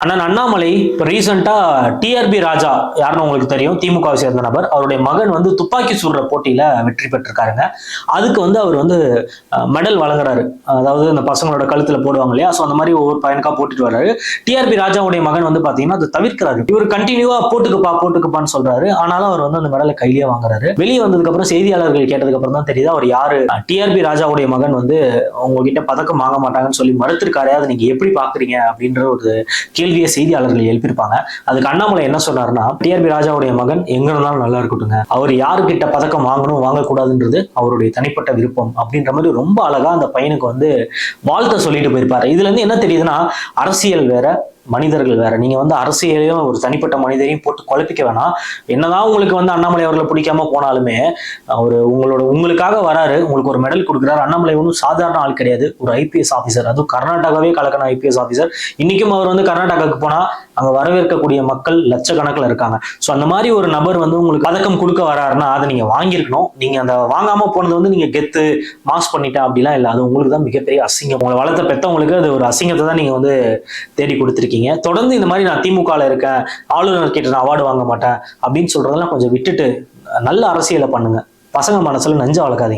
அண்ணன் அண்ணாமலை இப்போ ரீசெண்டா டிஆர்பி ராஜா யாருன்னு உங்களுக்கு தெரியும், திமுகவை சேர்ந்த நபர். அவருடைய மகன் வந்து துப்பாக்கி சுடுற போட்டியில வெற்றி பெற்றிருக்காருங்க. அதுக்கு வந்து அவர் வந்து மெடல் வழங்குறாரு. அதாவது இந்த பசங்களோட கழுத்துல போடுவாங்க இல்லையா, ஸோ அந்த மாதிரி ஒவ்வொரு பையனுக்கா போட்டுட்டு வர்றாரு. டிஆர்பி ராஜாவுடைய மகன் வந்து பாத்தீங்கன்னா அதை தவிர்க்கிறாரு. இவர் கண்டினியூவா போட்டுக்குப்பான்னு சொல்றாரு. ஆனாலும் அவர் வந்து அந்த மெடலை கையிலேயே வாங்குறாரு. வெளியே வந்ததுக்கு அப்புறம் செய்தியாளர்கள் கேட்டதுக்கு அப்புறம் தான் தெரியுது அவர் யாரு. டிஆர்பி ராஜாவுடைய மகன் வந்து உங்ககிட்ட பதக்கம் வாங்க மாட்டாங்கன்னு சொல்லி மறுத்திருக்காரு. அதை நீங்க எப்படி பாக்குறீங்க அப்படின்ற ஒரு கேள்வியை செய்தியாளர்கள் எழுப்பியிருப்பாங்க. அதுக்கு அண்ணாமலை என்ன சொன்னாருன்னா, டிஆர்பி ராஜாவுடைய மகன் எங்க இருந்தாலும் நல்லா இருக்கட்டுங்க, அவர் யாருக்கிட்ட பதக்கம் வாங்கணும் வாங்கக்கூடாதுன்றது அவருடைய தனிப்பட்ட விருப்பம் அப்படின்ற மாதிரி ரொம்ப அழகா அந்த பையனுக்கு வந்து வாழ்த்த சொல்லிட்டு போயிருப்பாரு. இதுல இருந்து என்ன தெரியுதுன்னா, அரசியல் வேற, மனிதர்கள் வேற. நீங்க வந்து அரசியலையும் ஒரு தனிப்பட்ட மனிதரையும் போட்டு குழப்பிக்க வேணாம். என்னதான் உங்களுக்கு வந்து அண்ணாமலை அவர்களை பிடிக்காம போனாலுமே அவர் உங்களுக்காக வராரு, உங்களுக்கு ஒரு மெடல் கொடுக்குறாரு. அண்ணாமலை ஒன்றும் சாதாரண ஆள் கிடையாது, ஒரு ஐபிஎஸ் ஆஃபீஸர், அதுவும் கர்நாடகாவே கலக்கண ஐபிஎஸ் ஆஃபீஸர். இன்னைக்கும் அவர் வந்து கர்நாடகாவுக்கு போனா அங்க வரவேற்கக்கூடிய மக்கள் லட்சக்கணக்கில் இருக்காங்க. ஸோ அந்த மாதிரி ஒரு நபர் வந்து உங்களுக்கு பதக்கம் கொடுக்க வராருன்னா அதை நீங்க வாங்கியிருக்கணும். நீங்க அந்த வாங்காம போனது வந்து நீங்க கெத்து மாஸ் பண்ணிட்டா அப்படிலாம் இல்லை, அது உங்களுக்கு தான் மிகப்பெரிய அசிங்கம். உங்களை வளர்த்த பெத்தவங்களுக்கு அது ஒரு அசிங்கத்தை தான் நீங்க வந்து தேடி கொடுத்துருக்கீங்க. தொடர்ந்து இந்த மாதிரி நான் திமுகல இருக்கேன், ஆளுநர் கிட்ட நான் அவார்டு வாங்க மாட்டேன் அப்படின்னு சொல்றதெல்லாம் கொஞ்சம் விட்டுட்டு நல்ல அரசியலை பண்ணுங்க. பசங்க மனசுல நஞ்ச வளர்க்காதீங்க.